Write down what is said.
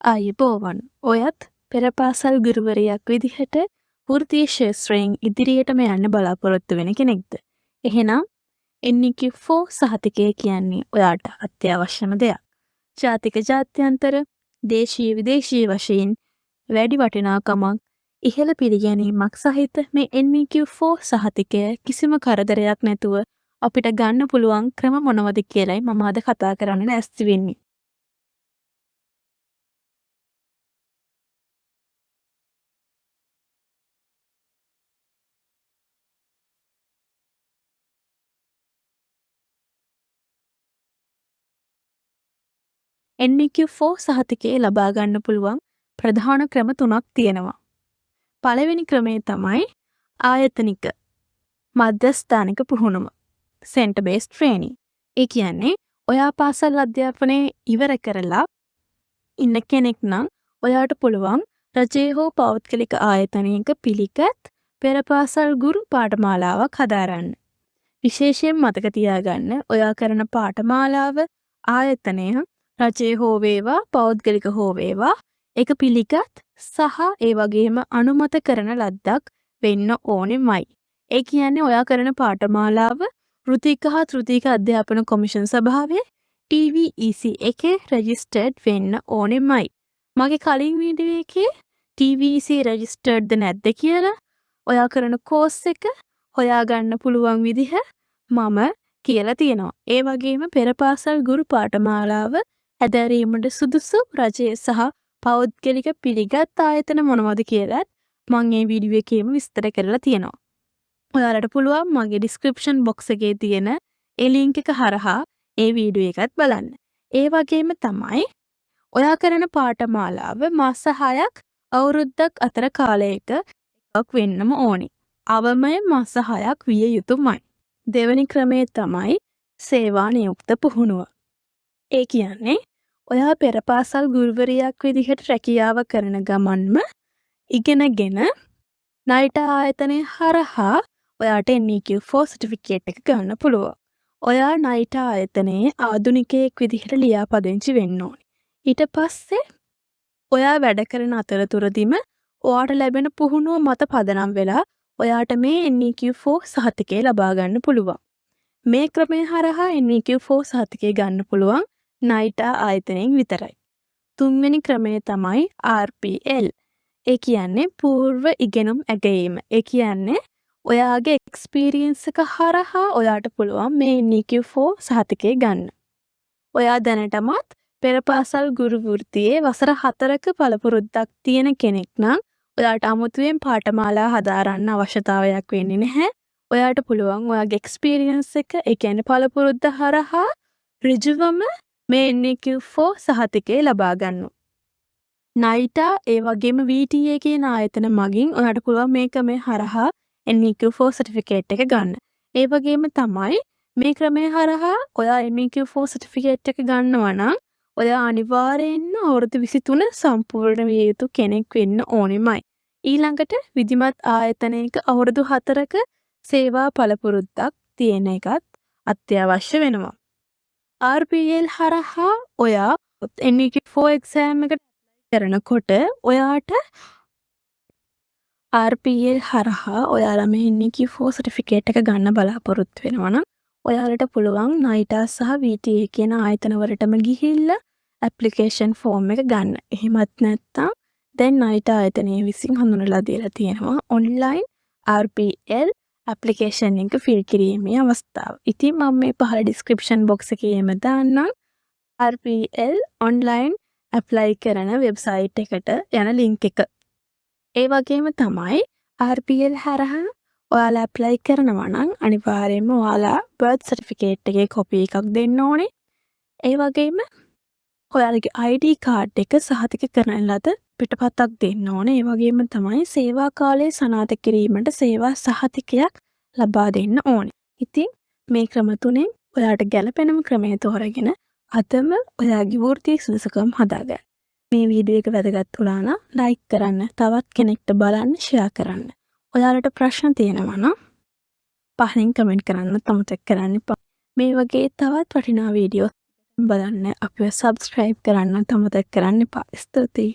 ආයුබෝවන්. ඔයත් පෙර පාසල් ගුරුවරියක් විදිහට වෘත්තීය ක්ෂේත්‍රයෙන් ඉදිරියටම යන්න බලාපොරොත්තු වෙන කෙනෙක්ද? එහෙනම් NEQ4 සහතිකය කියන්නේ ඔයාට අත්‍යවශ්‍යම දෙයක්. ජාතික ජාත්‍යන්තර, දේශීය විදේශීය වශයෙන් වැඩි වටිනාකමක් ඉහළ පිළිගැනීමක් සහිත මේ NEQ4 සහතිකය කිසිම කරදරයක් නැතුව අපිට ගන්න පුළුවන් ක්‍රම මොනවද කියලයි මම අද කතා කරන්න ලෑස්ති වෙන්නේ. NEQ4 සහතිකය ලබා ගන්න පුළුවන් ප්‍රධාන ක්‍රම 3ක් තියෙනවා. පළවෙනි ක්‍රමය තමයි ආයතනික මධ්‍යස්ථානික පුහුණුව. Center based training. ඒ කියන්නේ ඔයා පාසල් අධ්‍යාපනය ඉවර කරලා ඉන්න කෙනෙක් නම් ඔයාට පුළුවන් රජයේ හෝ පෞද්ගලික ආයතනයක පිළිගත් පෙර පාසල් ගුරු පාඨමාලාවක් හදාරන්න. විශේෂයෙන් මතක තියාගන්න ඔයා කරන පාඨමාලාව ආයතනය රජයේ හෝ වේවා පෞද්ගලික හෝ වේවා එක පිළිගත් සහ ඒ වගේම අනුමත කරන ලද්දක් වෙන්න ඕනෙමයි. ඒ කියන්නේ ඔයා කරන පාඨමාලාව ෘතික හා තෘතික අධ්‍යාපන කොමිෂන් සභාවේ TVEC එකේ රෙජිස්ටර්ඩ් වෙන්න ඕනෙමයි. මගේ කලින් වීඩියෝ එකේ TVEC රෙජිස්ටර්ඩ්ද නැද්ද කියලා ඔයා කරන කෝස් එක හොයාගන්න පුළුවන් විදිහ මම කියලා තියෙනවා. ඒ වගේම පෙර පාසල් ගුරු පාඨමාලාව හැදෑරීමට සුදුසු රජයේ සහ පෞද්ගලික පිළිගත් ආයතන මොනවද කියලත් මම මේ වීඩියෝ එකේම විස්තර කරලා තියෙනවා. ඔයාලට පුළුවන් මගේ ඩිස්ක්‍රිප්ෂන් බොක්ස් එකේ තියෙන ඒ ලින්ක් එක හරහා ඒ වීඩියෝ එකත් බලන්න. ඒ වගේම තමයි ඔයා කරන පාඨමාලාව මාස 6ක් අවුරුද්දක් අතර කාලයක එකක් වෙන්නම ඕනේ. අවමය මාස 6ක් විය යුතුමයි. දෙවැනි ක්‍රමය තමයි සේවා නියුක්ත පුහුණුව. ඒ කියන්නේ ඔයා පෙර පාසල් ගුරුවරියක් විදිහට රැකියාව කරන ගමන්ම ඉගෙනගෙන ණයට ආයතනය හරහා ඔයාට NEQ4 සර්ටිෆිකේට් එක ගන්න පුළුවන්. ඔයා ණයට ආයතනයේ ආධුනිකයෙක් විදිහට ලියාපදිංචි වෙන්න ඕනේ. ඊට පස්සේ ඔයා වැඩ කරන අතරතුරදීම ඔයාට ලැබෙන පුහුණුව මත පදනම් වෙලා ඔයාට මේ NEQ4 සහතිකය ලබා ගන්න පුළුවන්. මේ ක්‍රමය හරහා NEQ4 සහතිකය ගන්න පුළුවන් ණයට ආයතනයෙන් විතරයි. තුන්වෙනි ක්‍රමය තමයි RPL. ඒ කියන්නේ పూర్ව ඉගෙනුම් ඇගයීම. ඒ කියන්නේ ඔයාගේ එක්ස්පීරියන්ස් එක හරහා ඔයාට පුළුවන් මේ NEQ4 සහතිකය ගන්න. ඔයා දැනටමත් පෙර පාසල් ගුරු වෘත්තියේ වසර 4ක පළපුරුද්දක් තියෙන කෙනෙක් නම් ඔයාට අමුතුවෙන් පාඨමාලා හදාරන්න අවශ්‍යතාවයක් වෙන්නේ නැහැ. ඔයාට පුළුවන් ඔයාගේ එක්ස්පීරියන්ස් එක ඒ කියන්නේ පළපුරුද්ද හරහා ඍජුවම මේ NEQ4 සහතිකය ලබා ගන්න. ණයට ඒ වගේම VTA කියන ආයතන මගින් ඔයාට පුළුවන් මේ ක්‍රමය හරහා NEQ4 සර්ටිෆිකේට් එක ගන්න. ඒ වගේම තමයි මේ ක්‍රමය හරහා ඔයා NEQ4 සර්ටිෆිකේට් එක ගන්නවා නම් ඔයා අනිවාර්යයෙන්ම අවුරුදු 23 සම්පූර්ණ විය යුතු කෙනෙක් වෙන්න ඕනෙමයි. ඊළඟට විධිමත් ආයතනයක අවුරුදු 4ක සේවා පළපුරුද්දක් තියෙන එකත් අත්‍යවශ්‍ය වෙනවා. RPL හරහා ඔයා NEQ4 එක්සෑම් එකට කරනකොට ඔයාට RPL හරහා ඔයාලා මේ NEQ4 සර්ටිෆිකේට් එක ගන්න බලාපොරොත්තු වෙනවා නම් ඔයාලට පුළුවන් ණයට සහ VTA කියන ආයතන වලටම ගිහිල්ලා ඇප්ලිකේෂන් ෆෝම් එක ගන්න. එහෙමත් නැත්නම් දැන් ණයට ආයතනය විසින් හඳුන්වලා දීලා තියෙනවා ඔන්ලයින් RPL ඇප්ලිකේෂන් එක ෆිල් කිරීමේ අවස්ථාව. ඉතින් මම මේ පහළ ඩිස්ක්‍රිප්ෂන් බොක්ස් එකේම දාන්නම් RPL ඔන්ලයින් ඇප්ලයි කරන වෙබ්සයිට් එකට යන ලින්ක් එක. ඒ වගේම තමයි RPL හරහා ඔයාලා ඇප්ලයි කරනවා නම් අනිවාර්යයෙන්ම ඔයාලා බර්ත් සර්ටිෆිකේට් එකේ කොපි එකක් දෙන්න ඕනේ. ඒ වගේම ඔයාලගේ ID කාඩ් එක සහතික කරන ලද පිටපතක් දෙන්න ඕනේ. ඒ වගේම තමයි සේවා කාලය සනාථ කිරීමට සේවා සහතිකයක් ලබා දෙන්න ඕනේ. ඉතින් මේ ක්‍රම තුනෙන් ඔයාට ගැළපෙනම ක්‍රමය තෝරගෙන අදම ඔයාගේ වෘත්තීය සුදුසුකම් හදාගන්න. මේ වීඩියෝ එක වැදගත් වුණා නම් ලයික් කරන්න, තවත් කෙනෙක්ට බලන්න ෂෙයා කරන්න. ඔයාලට ප්‍රශ්න තියෙනවා නම් පහලින් කමෙන්ට් කරන්න අමතක කරන්න එපා. මේ වගේ තවත් වටිනා වීඩියෝ බලන්න අපිව සබස්ක්‍රයිබ් කරන්න අමතක කරන්න එපා. ස්තුතියි.